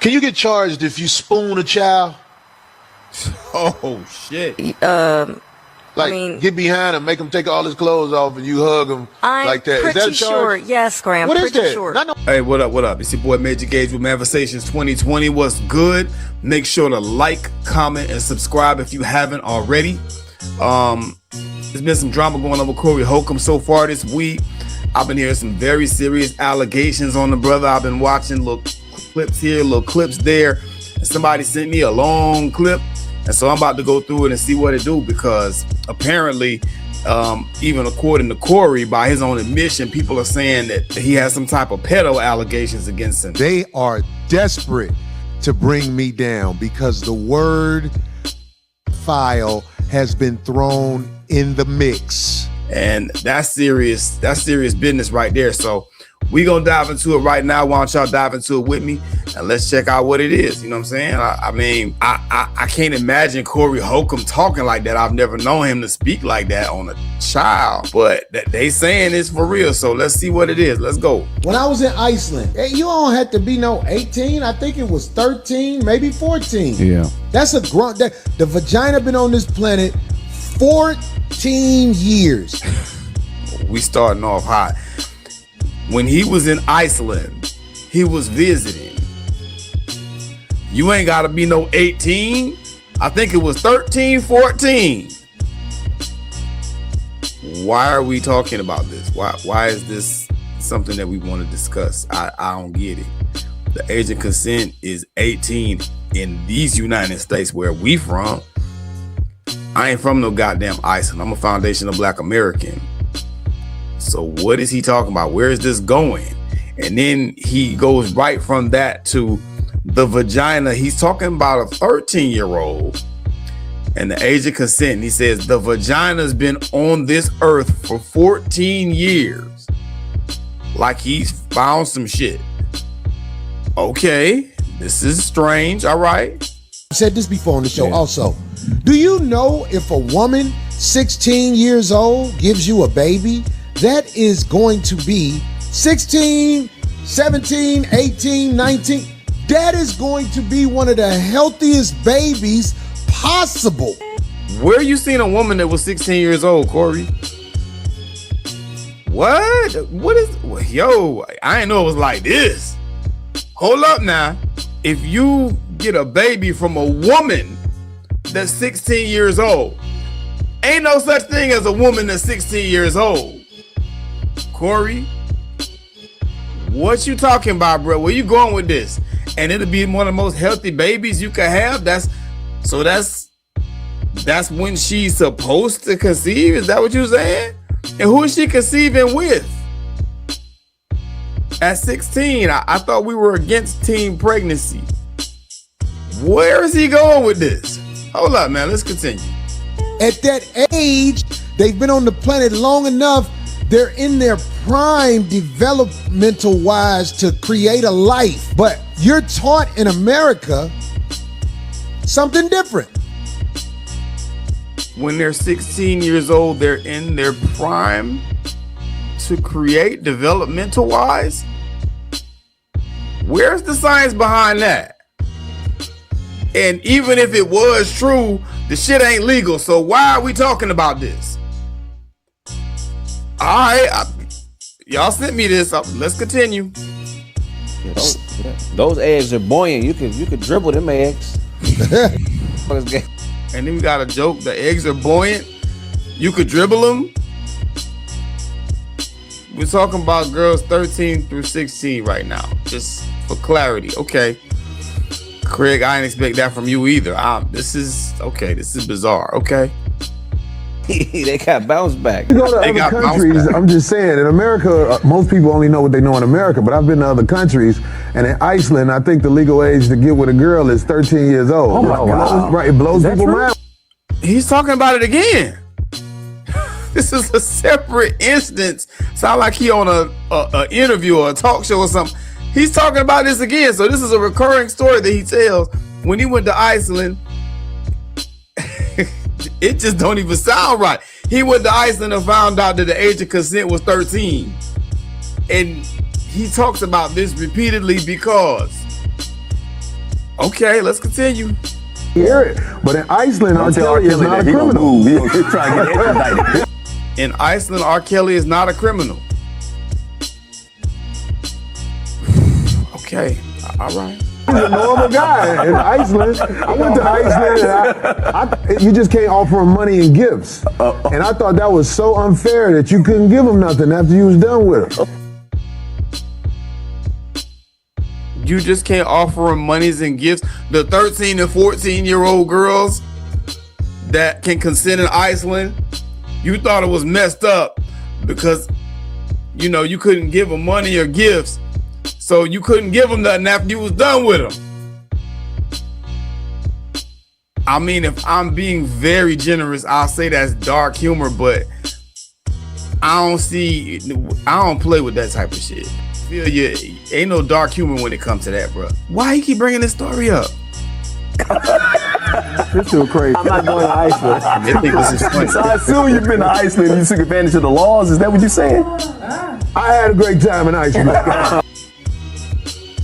Can you get charged if you spoon a child? Oh shit! Like, I mean, get behind him, make him take all his clothes off, and you hug him like that. I'm Is that a pretty sure. charge? Yes, Graham. What is pretty that? sure. Hey, what up? What up? It's your boy Major Gage with Manversations 2020. What's good? Make sure to like, comment, and subscribe if you haven't already. There's been some drama going on with Corey Holcomb so far this week. I've been hearing some very serious allegations on the brother. I've been watching little clips here, little clips there. And somebody sent me a long clip. And so I'm about to go through it and see what it do, because apparently, even according to Corey, by his own admission, people are saying that he has some type of pedo allegations against him. They are desperate to bring me down because the word file has been thrown in the mix. And that's serious business right there. So we gonna dive into it right now. Why don't y'all dive into it with me and let's check out what it is. You know what I'm saying? I mean, I can't imagine Corey Holcomb talking like that. I've never known him to speak like that on a child, but they saying it's for real. So let's see what it is. Let's go. When I was in Iceland, you don't have to be no 18. I think it was 13, maybe 14. Yeah. That's a grunt. The vagina been on this planet 14 years. We starting off hot. When he was in Iceland, he was visiting. You ain't gotta be no 18. I think it was 13, 14. Why are we talking about this? Why is this something that we want to discuss? I don't get it. The age of consent is 18 in these United States where we from. I ain't from no goddamn Iceland. I'm a foundational Black American. So what is he talking about? Where is this going? And then he goes right from that to the vagina. He's talking about a 13-year-old and the age of consent. And he says the vagina's been on this earth for 14 years. Like he's found some shit. Okay, this is strange. All right. I said this before on the show also. Do you know if a woman 16 years old gives you a baby, that is going to be 16, 17, 18, 19. That is going to be one of the healthiest babies possible. Where you seen a woman that was 16 years old, Corey? What is, yo, I didn't know it was like this. Hold up now. If you get a baby from a woman that's 16 years old, ain't no such thing as a woman that's 16 years old. Corey, what you talking about, bro? Where you going with this? And it'll be one of the most healthy babies you can have. That's when she's supposed to conceive. Is that what you're saying? And who is she conceiving with? At 16, I thought we were against teen pregnancy. Where is he going with this? Hold up, man. Let's continue. At that age, they've been on the planet long enough. They're in their prime developmental wise to create a life. But you're taught in America something different. When they're 16 years old, they're in their prime to create developmental wise? Where's the science behind that? And even if it was true, the shit ain't legal. So why are we talking about this? All right, y'all sent me this. Let's continue. Those eggs are buoyant. You could dribble them eggs. And then we got a joke. The eggs are buoyant. You could dribble them. We're talking about girls 13 through 16 right now, just for clarity. Okay, Craig, I didn't expect that from you either. This is bizarre. Okay. They got bounced back. You go to other countries, I'm just saying, in America, most people only know what they know in America, but I've been to other countries, and in Iceland, I think the legal age to get with a girl is 13 years old. Oh my God. Right, it blows people's mind. He's talking about it again. This is a separate instance. Sound like he on a interview or a talk show or something. He's talking about this again. So this is a recurring story that he tells. When he went to Iceland, it just don't even sound right. He went to Iceland and found out that the age of consent was 13. And he talks about this repeatedly because Okay, let's continue. Hear it. But in Iceland, R. Kelly is not a criminal. He's trying to get extradited. In Iceland, R. Kelly is not a criminal. Okay, all right. He's a normal guy in Iceland. I went to Iceland and you just can't offer him money and gifts. And I thought that was so unfair that you couldn't give him nothing after you was done with him. You just can't offer them monies and gifts. The 13 and 14-year-old girls that can consent in Iceland, you thought it was messed up because, you know, you couldn't give them money or gifts. So you couldn't give them nothing after you was done with them. I mean, if I'm being very generous, I'll say that's dark humor, but I don't play with that type of shit. Feel you, ain't no dark humor when it comes to that, bro. Why you keep bringing this story up? It's still crazy. I'm not going to Iceland. I think this is funny. So I assume you've been to Iceland and you took advantage of the laws. Is that what you're saying? I had a great time in Iceland.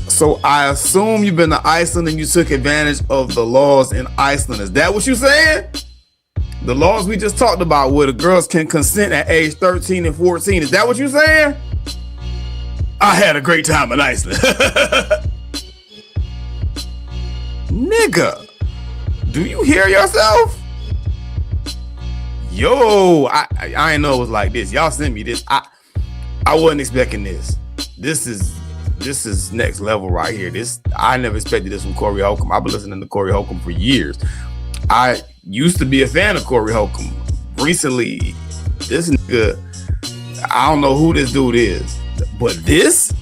So I assume you've been to Iceland and you took advantage of the laws in Iceland. Is that what you're saying? The laws we just talked about where the girls can consent at age 13 and 14. Is that what you're saying? I had a great time in Iceland. Nigga, do you hear yourself? Yo, I didn't know it was like this. Y'all sent me this. I wasn't expecting this. This is next level right here. I never expected this from Corey Holcomb. I've been listening to Corey Holcomb for years. I used to be a fan of Corey Holcomb. Recently, this nigga, I don't know who this dude is, but this,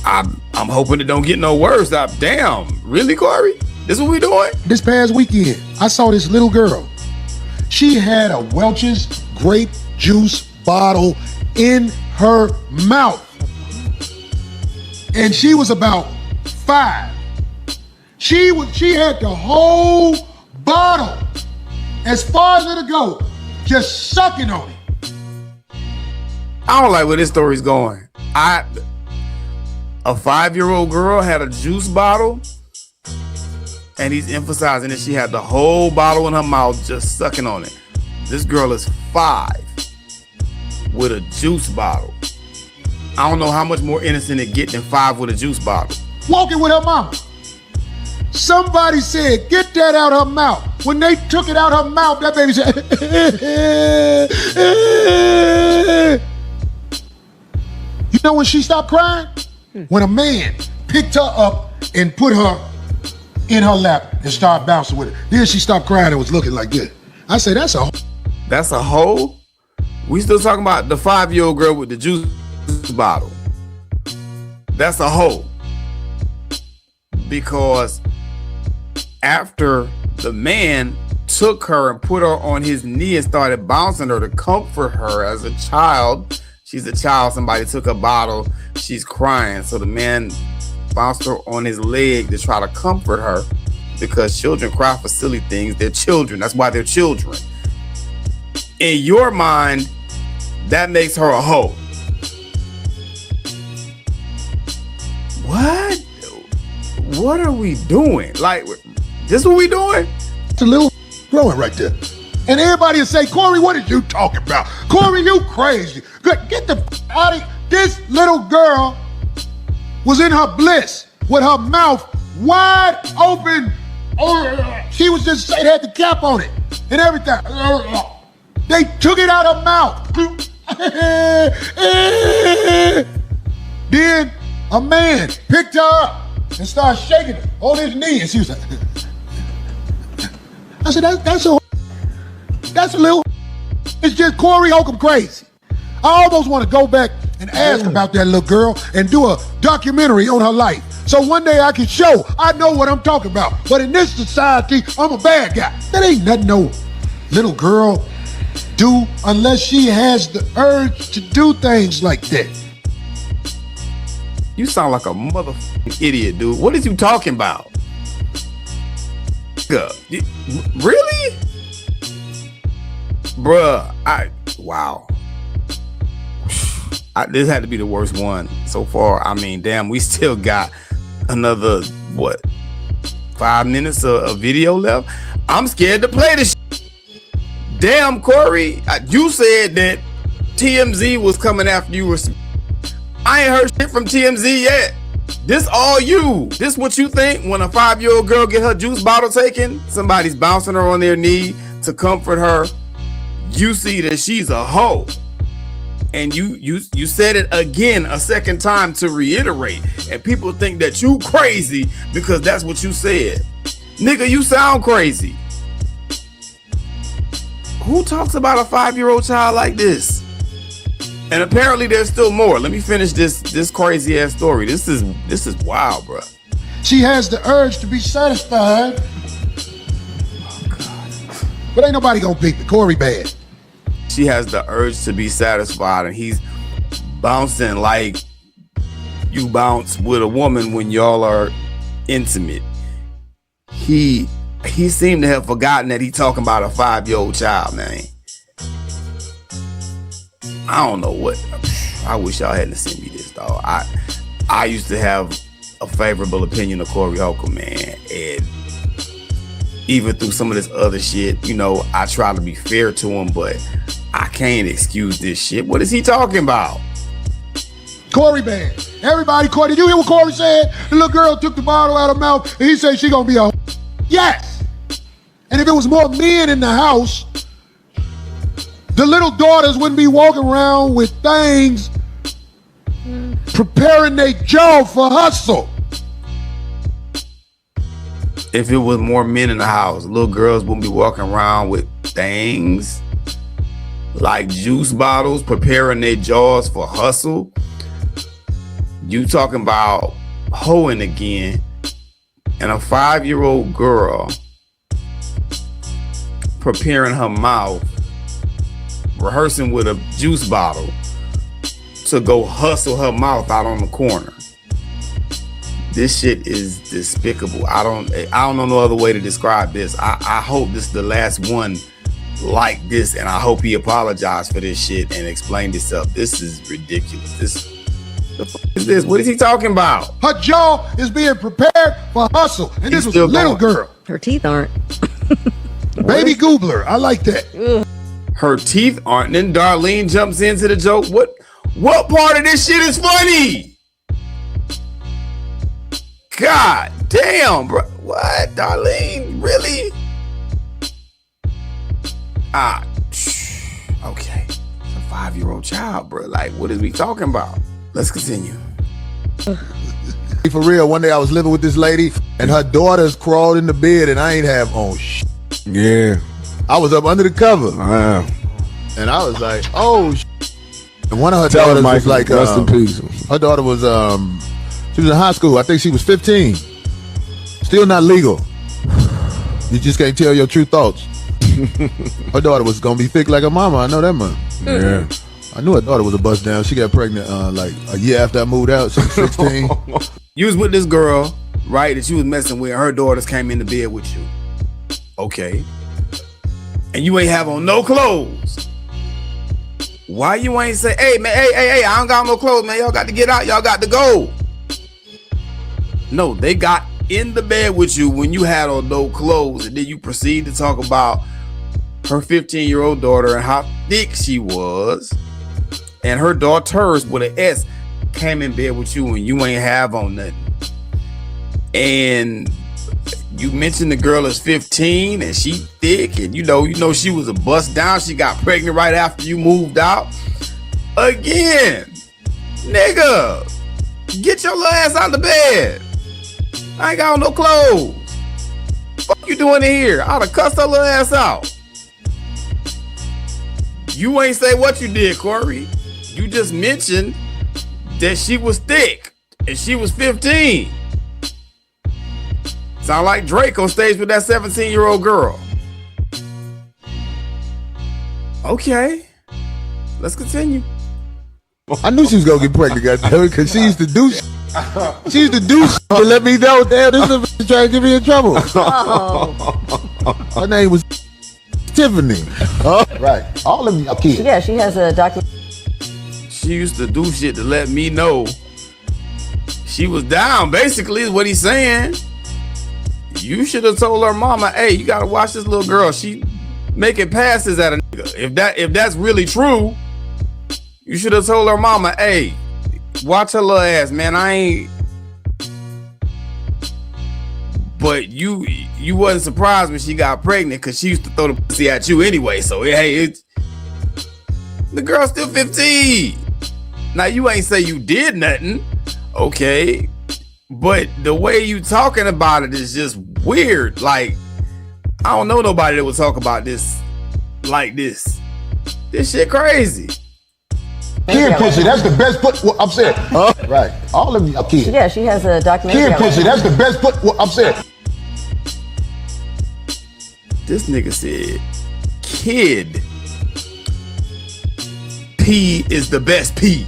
I'm hoping it don't get no worse. Damn, really, Corey? This what we doing? This past weekend, I saw this little girl. She had a Welch's grape juice bottle in her mouth. And she was about 5. She had the whole bottle as far as it'll go, just sucking on it. I don't like where this story's going. A 5-year-old girl had a juice bottle, and he's emphasizing that she had the whole bottle in her mouth, just sucking on it. This girl is 5 with a juice bottle. I don't know how much more innocent it get than 5 with a juice bottle. Walking with her mama. Somebody said, get that out her mouth. When they took it out her mouth, that baby said, You know when she stopped crying? When a man picked her up and put her in her lap and started bouncing with it. Then she stopped crying and was looking like this. I said, that's a hoe? We still talking about the 5-year-old girl with the juice bottle. That's a hoe. Because after the man took her and put her on his knee and started bouncing her to comfort her as a child, she's a child, somebody took a bottle, she's crying, so the man bounced her on his leg to try to comfort her, because children cry for silly things. They're children. That's why they're children. In your mind, that makes her a hoe. What are we doing? Like, this what we doing? It's a little growing right there. And everybody will say, Corey, what are you talking about? Corey, you crazy. Good, get the out of here. This little girl was in her bliss with her mouth wide open. She was just, it had the cap on it and everything. They took it out of her mouth. Then a man picked her up and started shaking her on his knee, and she was like, I said, that's a little, it's just Corey Holcomb crazy. I almost want to go back and ask about that little girl and do a documentary on her life. So one day I can show I know what I'm talking about. But in this society, I'm a bad guy. That ain't nothing no little girl do unless she has the urge to do things like that. You sound like a motherfucking idiot, dude. What is you talking about? Really? Bruh, wow. This had to be the worst one so far. I mean, damn, we still got another, 5 minutes of video left. I'm scared to play this shit. Damn, Corey, you said that TMZ was coming after you. I ain't heard shit from TMZ yet. This all you. This what you think when a 5-year-old girl get her juice bottle taken? Somebody's bouncing her on their knee to comfort her. You see that she's a hoe. And you said it again a second time to reiterate. And people think that you crazy because that's what you said. Nigga, you sound crazy. Who talks about a 5-year-old child like this? And apparently there's still more. Let me finish this crazy ass story. This is wild, bro. She has the urge to be satisfied. Oh, God. But ain't nobody gonna pick the Corey bad. She has the urge to be satisfied, and he's bouncing like you bounce with a woman when y'all are intimate. He seemed to have forgotten that he talking about a 5-year-old child, man. I don't know what. I wish y'all hadn't sent me this, dog. I used to have a favorable opinion of Corey Holcomb, man, and even through some of this other shit, you know, I try to be fair to him, but I can't excuse this shit. What is he talking about? Corey bad. Everybody, Corey, did you hear what Corey said? The little girl took the bottle out of her mouth and he said she gonna be a yes. And if it was more men in the house, the little daughters wouldn't be walking around with things preparing their jaw for hustle. If it was more men in the house, little girls wouldn't be walking around with things like juice bottles preparing their jaws for hustle. You talking about hoeing again, and a 5-year-old girl preparing her mouth, rehearsing with a juice bottle to go hustle her mouth out on the corner. This shit is despicable. I don't know no other way to describe this. I hope this is the last one like this, and I hope he apologized for this shit and explained himself. This is ridiculous. The fuck is this? What is he talking about? Her jaw is being prepared for hustle, and this was a little girl. Her teeth aren't. Baby Goobler, I like that. Her teeth aren't. Then Darlene jumps into the joke. What part of this shit is funny? God damn, bro. What, Darlene? Really? Okay. It's a 5-year-old child, bro. Like, what is we talking about? Let's continue. For real, one day I was living with this lady and her daughters crawled in the bed and I ain't have on shit. Yeah. I was up under the cover. Wow. And I was like, oh shit. And one of her Tell daughters Michael, was like, rest in peace. her daughter was, she was in high school. I think she was 15. Still not legal. You just can't tell your true thoughts. Her daughter was gonna be thick like her mama. I know that much. Yeah. I knew her daughter was a bust down. She got pregnant like a year after I moved out. She was 16. You was with this girl, right, that you was messing with. Her daughters came in the bed with you. Okay. And you ain't have on no clothes. Why you ain't say, hey, man, hey, I don't got no clothes, man. Y'all got to get out. Y'all got to go. No, they got in the bed with you when you had on no clothes. And then you proceed to talk about her 15-year-old daughter and how thick she was. And her daughters with an S came in bed with you and you ain't have on nothing. And you mentioned the girl is 15 and she thick, and you know she was a bust down. She got pregnant right after you moved out. Again, nigga, get your little ass out of the bed. I ain't got no clothes. Fuck you doing in here? I'd have cussed her little ass out. You ain't say what you did, Corey. You just mentioned that she was thick and she was 15. Sound like Drake on stage with that 17-year-old girl. Okay, let's continue. I knew she was gonna get pregnant, goddamn, because she used to do shit. She used to do shit to let me know, damn, this is trying to get me in trouble. Oh. Her name was Tiffany. Right. All of y'all kids. Yeah, she has a document. She used to do shit to let me know she was down, basically, is what he's saying. you should have told her mama, hey, you gotta watch this little girl. She making passes at a nigga. If that's really true, you should have told her mama, hey, watch her little ass, man. I ain't. But you wasn't surprised when she got pregnant because she used to throw the pussy at you anyway. So hey, the girl's still 15. Now you ain't say you did nothing, okay? But the way you talking about it is just weird. Like, I don't know nobody that would talk about this like this. This shit crazy. Kid pussy, that's the best put. Well, I'm saying, right? All of you are kids. Yeah, she has a documentary. Kid pussy, that's the best put. Well, I'm saying. This nigga said, kid P is the best P.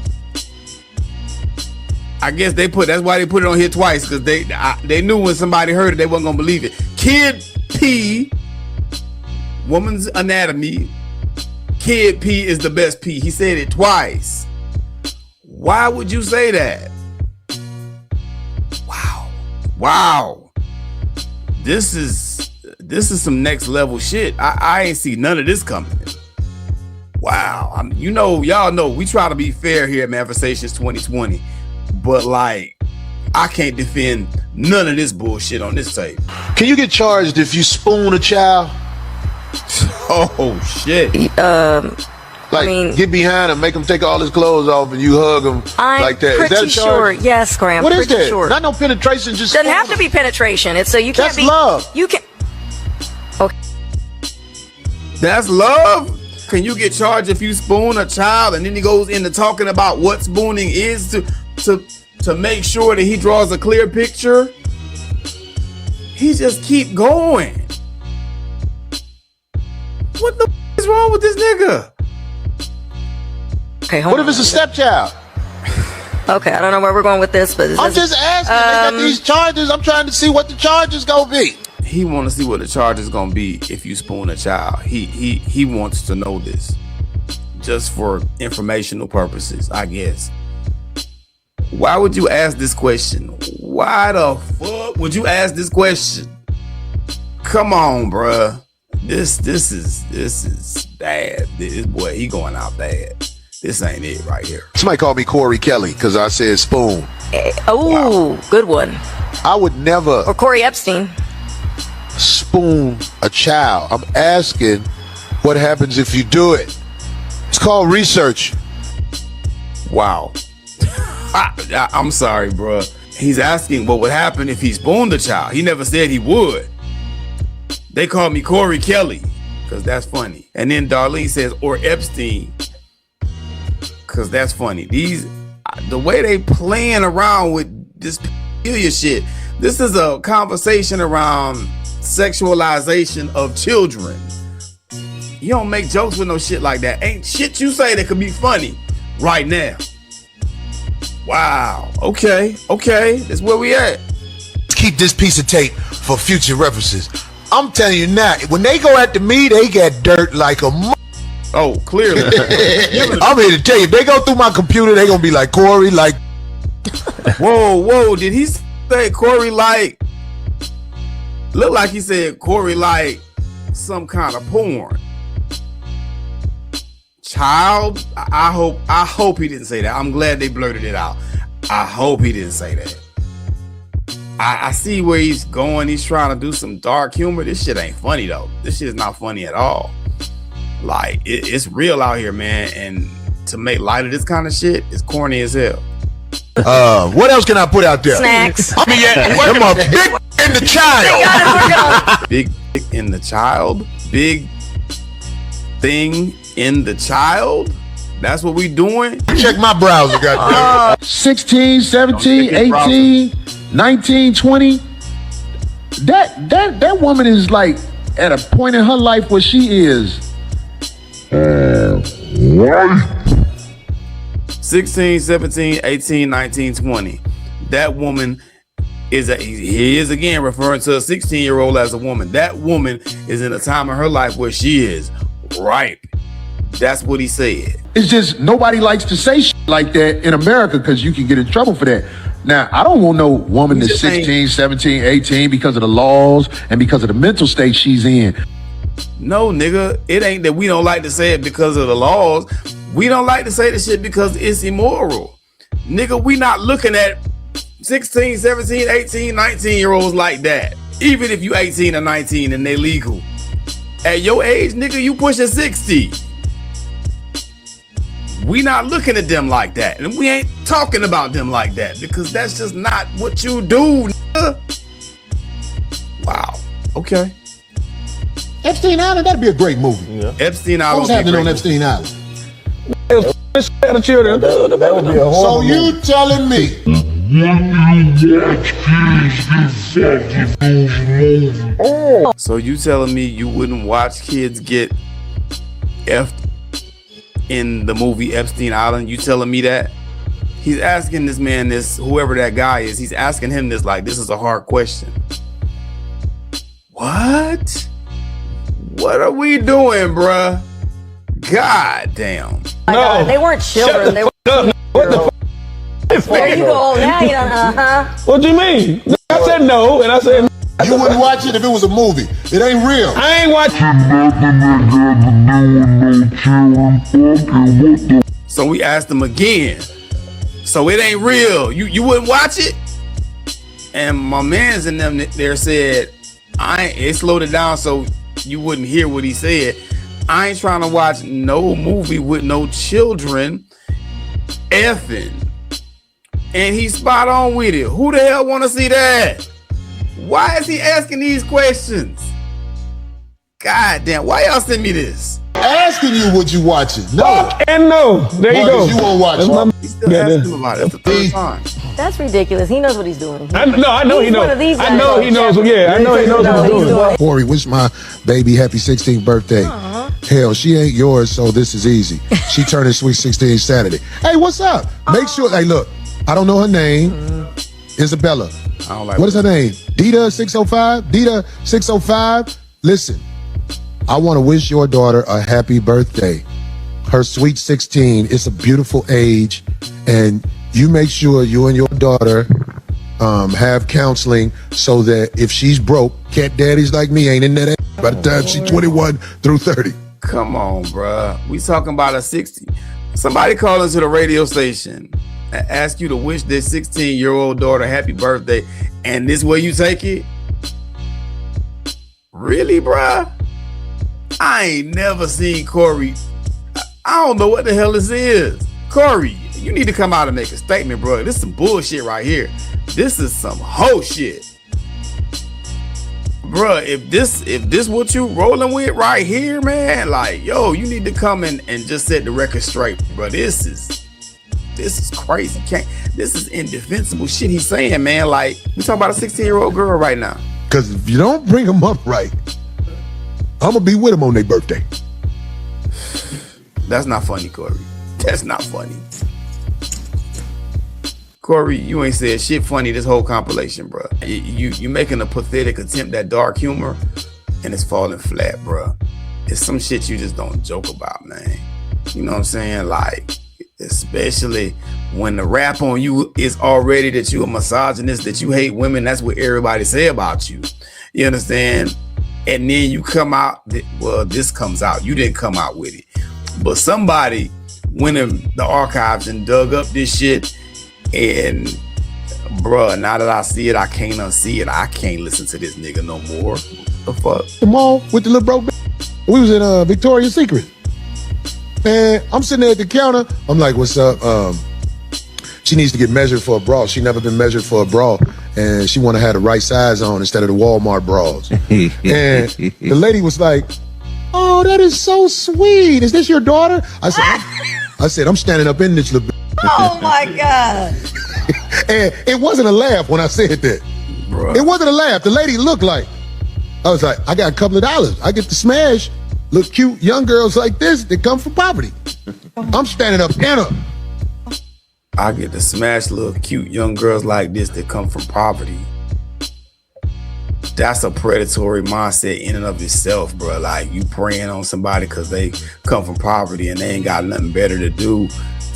I guess that's why they put it on here twice, because they knew when somebody heard it, they wasn't gonna believe it. Kid P, woman's anatomy, kid P is the best P. He said it twice. Why would you say that? Wow. This is some next level shit. I ain't see none of this coming. Wow. Y'all know we try to be fair here at Manversations 2020, but like, I can't defend none of this bullshit on this tape. Can you get charged if you spoon a child? Oh shit. Get behind him, make him take all his clothes off, and you hug him like that. Pretty Is that a charge? sure. Yes, Graham. What is that? Sure. Not no penetration. Just doesn't have to be penetration. It's so you can't That's love. You can. Okay. That's love. Can you get charged if you spoon a child? And then he goes into talking about what spooning is to make sure that he draws a clear picture. He just keep going. What the is wrong with this nigga? Okay, what if it's a stepchild? Okay, I don't know where we're going with this, but I'm just asking. They got these charges. I'm trying to see what the charges gonna be. He want to see what the charge is gonna be if you spoon a child. He wants to know this, just for informational purposes, I guess. Why would you ask this question? Why the fuck would you ask this question? Come on, bruh. This is bad. This boy, he going out bad. This ain't it right here. Somebody called me Corey Kelly because I said spoon. Oh, wow. Good one. I would never. Or Corey Epstein. Spoon a child. I'm asking what happens if you do it. It's called research. Wow. I'm sorry, bro. He's asking what would happen if he spooned a child. He never said he would. They call me Corey Kelly because that's funny. And then Darlene says, or Epstein, because that's funny. The way they playing around with this pedophilia shit. This is a conversation around sexualization of children. You don't make jokes with no shit like that. Ain't shit you say that could be funny right now. Wow. Okay. That's where we at. Keep this piece of tape for future references. I'm telling you now, when they go after me, they get dirt like a Oh, clearly. I'm here to tell you, if they go through my computer, they gonna be like, Corey, like. Whoa, did he say Corey like? Look like he said Corey like some kind of porn. Child, I hope he didn't say that. I'm glad they blurted it out. I hope he didn't say that. I see where he's going. He's trying to do some dark humor. This shit ain't funny though. This shit is not funny at all. Like it's real out here, man. And to make light of this kind of shit is corny as hell. What else can I put out there? Snacks. I mean, yeah, them a big in the child. Big in the child. Big thing in the child. That's what we doing. Check my browser, goddamn. 16, 17, 18, 19, 20. That woman is like at a point in her life where she is. 16, 17, 18, 19, 20. That woman he is again referring to a 16-year-old as a woman. That woman is in a time of her life where she is ripe. That's what he said. It's just nobody likes to say shit like that in America because you can get in trouble for that. Now, I don't want no woman We that's just ain't- 16, 17, 18 because of the laws and because of the mental state she's in. No, nigga, it ain't that we don't like to say it because of the laws. We don't like to say the shit because it's immoral. Nigga, we not looking at 16, 17, 18, 19-year-olds like that. Even if you 18 or 19 and they legal. At your age, nigga, you pushing 60. We not looking at them like that. And we ain't talking about them like that because that's just not what you do, nigga. Wow. Okay. Epstein Island, that'd be a great movie. Epstein What Island. was happening on Epstein Island? The children. That would be a So horrible you telling me So you telling me you wouldn't watch kids get effed in the movie Epstein Island? You telling me that? He's asking this man this, whoever that guy is, he's asking him this like this is a hard question. What? What are we doing, bruh? God damn. My God, they weren't children. They were. There you go. Now you know. What do you mean? I said no, and I said you wouldn't watch it if it was a movie? It ain't real. I ain't watching. So we asked him again. So it ain't real. You wouldn't watch it? And my man's in them there said, it slowed it down so you wouldn't hear what he said. I ain't trying to watch no movie with no children effing. And he's spot on with it. Who the hell want to see that? Why is he asking these questions? God damn, why y'all send me this? Asking you would you watch it? No. Fuck and no. There you Marcus, go. you won't watch That's it. my He still asking him about it. That's the third time. That's ridiculous. He knows what he's doing. I know he He's one knows. of these I guys know on he knows. Jeopardy. Yeah, I know he knows what he's doing. Corey, wish my baby happy 16th birthday. Hell, she ain't yours, so this is easy. She turning sweet 16 Saturday. Hey, what's up? Make sure, hey, look, I don't know her name. Isabella. I don't like What is her name? Dita 605? Dita 605? Listen, I want to wish your daughter a happy birthday. Her sweet 16. It's a beautiful age. And you make sure you and your daughter have counseling so that if she's broke, cat daddies like me ain't in that by the time she's 21 through 30. Come on, bruh. We talking about a 60. Somebody call into the radio station and ask you to wish their 16-year-old daughter happy birthday, and this way you take it? Really, bruh? I ain't never seen Corey. I don't know what the hell this is. Corey, you need to come out and make a statement, bro. This is some bullshit right here. This is some hoe shit. Bruh, if this what you rolling with right here, man, like, yo, you need to come in and just set the record straight, bro. This is crazy. This is indefensible shit he's saying, man. Like, we talking about a 16-year-old girl right now. Because if you don't bring them up right, I'm going to be with them on their birthday. That's not funny, Corey. That's not funny. Corey, you ain't said shit funny this whole compilation, bro. You making a pathetic attempt at dark humor, and it's falling flat, bro. It's some shit you just don't joke about, man. You know what I'm saying? Like, especially when the rap on you is already that you a misogynist, that you hate women. That's what everybody say about you. You understand? And then you come out, well, this comes out. You didn't come out with it. But somebody went in the archives and dug up this shit. And bruh, now that I see it, I can't unsee it. I can't listen to this nigga no more. The fuck? The mall with the little broke. We was in Victoria's Secret. Man, I'm sitting there at the counter. I'm like, what's up? She needs to get measured for a bra. She never been measured for a bra. And she want to have the right size on instead of the Walmart bras. And the lady was like, oh, that is so sweet. Is this your daughter? I said, I'm standing up in this little Oh my God. And it wasn't a laugh when I said that. Bruh. It wasn't a laugh. The lady looked like, I was like, I got a couple of dollars. I get to smash little cute young girls like this that come from poverty. I'm standing up in her. I get to smash little cute young girls like this that come from poverty. That's a predatory mindset in and of itself, bro. Like, you preying on somebody because they come from poverty and they ain't got nothing better to do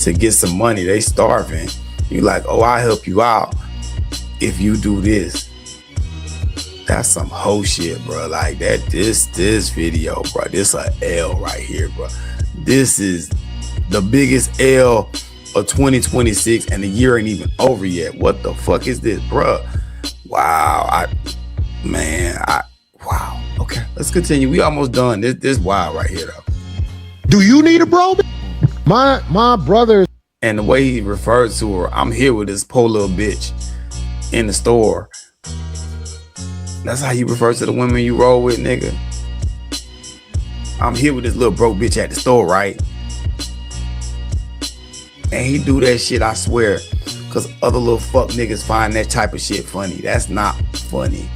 to get some money. They starving. You like, oh, I'll help you out if you do this. That's some hoe shit, bro. Like that, this video, bro. This a L right here, bro. This is the biggest L of 2026, and the year ain't even over yet. What the fuck is this, bro? Wow, wow. Okay, let's continue. We almost done. This wild right here, though. Do you need a bro? My brother. And the way he referred to her, I'm here with this poor little bitch in the store. That's how you refer to the women you roll with, nigga. I'm here with this little broke bitch at the store, right? And he do that shit, I swear, because other little fuck niggas find that type of shit funny. That's not funny.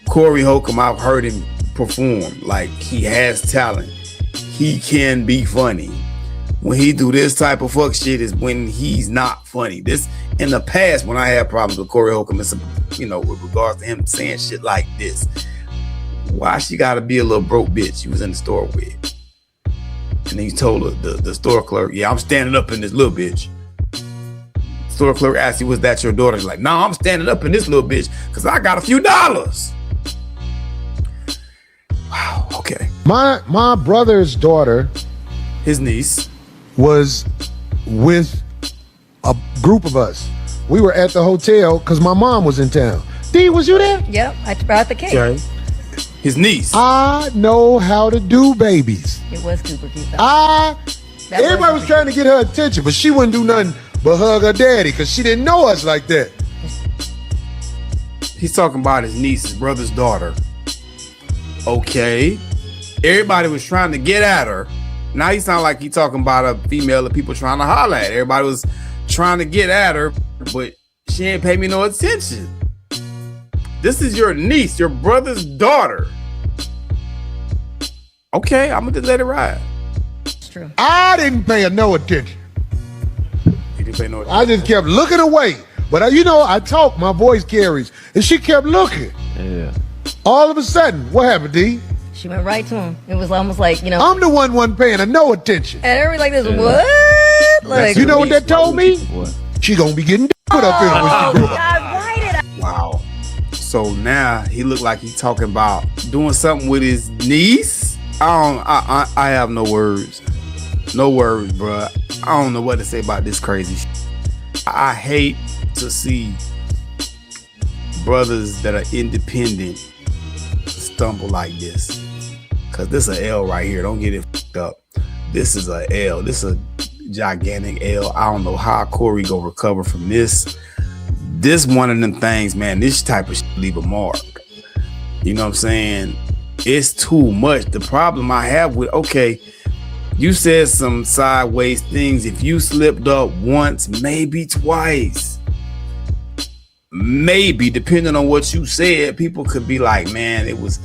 Corey Holcomb, I've heard him perform. Like, he has talent. He can be funny. When he do this type of fuck shit is when he's not funny. This, in the past, when I had problems with Corey Holcomb, with regards to him saying shit like this. Why she gotta be a little broke bitch he was in the store with? And then he told her, the store clerk, yeah, I'm standing up in this little bitch. Store clerk asked you, was that your daughter? He's like, no, I'm standing up in this little bitch because I got a few dollars. Wow, okay. My brother's daughter, his niece, was with a group of us. We were at the hotel because my mom was in town. D, was you there? Yep, I brought the cake. Okay. His niece. I know how to do babies. It was super cute though. Everybody was trying to get her attention, but she wouldn't do nothing but hug her daddy because she didn't know us like that. He's talking about his niece, his brother's daughter. Okay. Everybody was trying to get at her. Now he sound like he talking about a female that people trying to holler at. Everybody was trying to get at her, but she ain't pay me no attention. This is your niece, your brother's daughter. Okay, I'm gonna just let it ride. It's true. I didn't pay her no attention. You didn't pay no attention. I just kept looking away. But I talk, my voice carries, and she kept looking. Yeah. All of a sudden, what happened, D? She went right to him. It was almost like, I'm the one wasn't paying her no attention. And everybody like this, what? Like, you know what that told me? What? She gonna be getting put up in when she grow up. God, why did I? Wow. So now he look like he talking about doing something with his niece. I have no words. No words, bro. I don't know what to say about this crazy shit. I hate to see brothers that are independent stumble like this. Cause this is a L right here. Don't get it fucked up. This is a L. This is a gigantic L. I don't know how Corey go recover from this. This one of them things, man. This type of shit leave a mark. You know what I'm saying? It's too much. The problem I have with, okay, you said some sideways things. If you slipped up once, maybe twice, maybe depending on what you said, people could be like, man, it was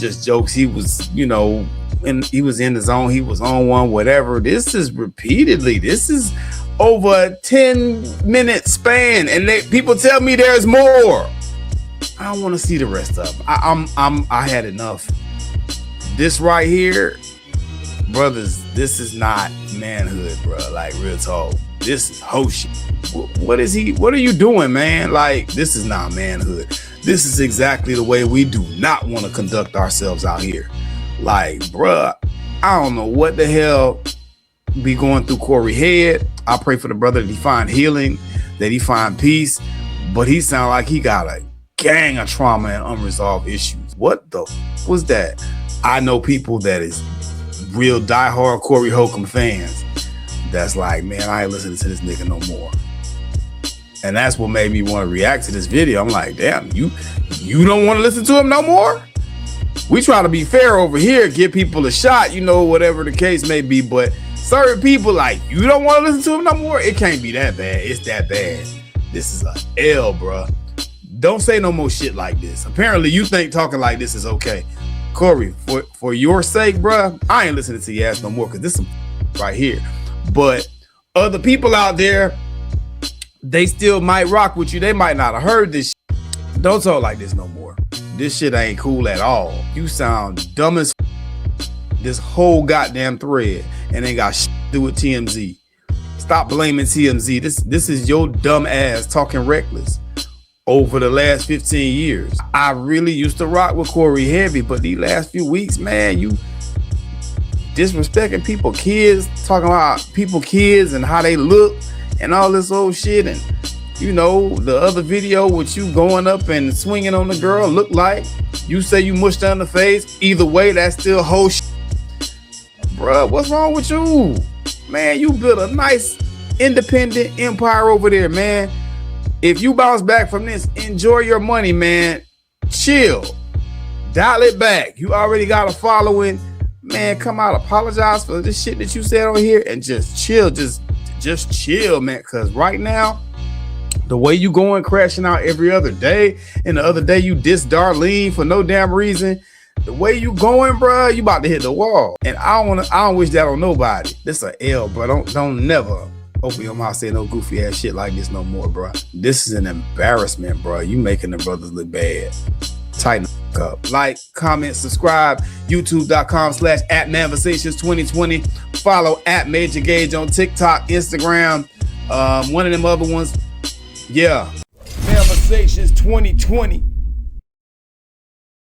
just jokes. He was, and he was in the zone. He was on one, whatever. This is repeatedly. This is over a 10-minute span, and people tell me there's more. I don't want to see the rest of them. I had enough. This right here, brothers, this is not manhood, bro. Like, real talk. This is hoe shit. What are you doing, man? Like, this is not manhood. This is exactly the way we do not want to conduct ourselves out here. Like, bruh, I don't know what the hell be going through Corey's head. I pray for the brother that he find healing, that he find peace, but he sound like he got a gang of trauma and unresolved issues. What the was that? I know people that is real diehard Corey Holcomb fans that's like, man, I ain't listening to this nigga no more. And that's what made me want to react to this video. I'm like, damn, you don't want to listen to him no more? We try to be fair over here, give people a shot, whatever the case may be. But certain people, like, you don't want to listen to him no more? It can't be that bad. It's that bad. This is a L, bro. Don't say no more shit like this. Apparently, you think talking like this is okay. Corey, for your sake, bro, I ain't listening to your ass no more because this is right here. But other people out there, they still might rock with you. They might not have heard this shit. Don't talk like this no more. This shit ain't cool at all. You sound dumb as this whole goddamn thread and ain't got shit to do with TMZ. Stop blaming TMZ. This is your dumb ass talking reckless over the last 15 years. I really used to rock with Corey heavy, but these last few weeks, man, you disrespecting people kids, talking about people kids and how they look and all this old shit. And you know, the other video with you going up and swinging on the girl look like you say you mushed her in the face. Either way, that's still whole shit. Bruh, what's wrong with you? Man, you built a nice independent empire over there, man. If you bounce back from this, enjoy your money, man. Chill. Dial it back. You already got a following. Man, come out, apologize for this shit that you said on here and just chill. Just chill, man. Cause right now, the way you going crashing out every other day, and the other day you diss Darlene for no damn reason. The way you going, bro, you about to hit the wall. And I don't wish that on nobody. This a L, bro. Don't never open your mouth say no goofy ass shit like this no more, bro. This is an embarrassment, bro. You making the brothers look bad. Tighten the up. Like, comment, subscribe. YouTube.com/@Manversations2020. Follow @Major G.A.U.G.E on TikTok, Instagram. One of them other ones. Yeah. Manversations 2020.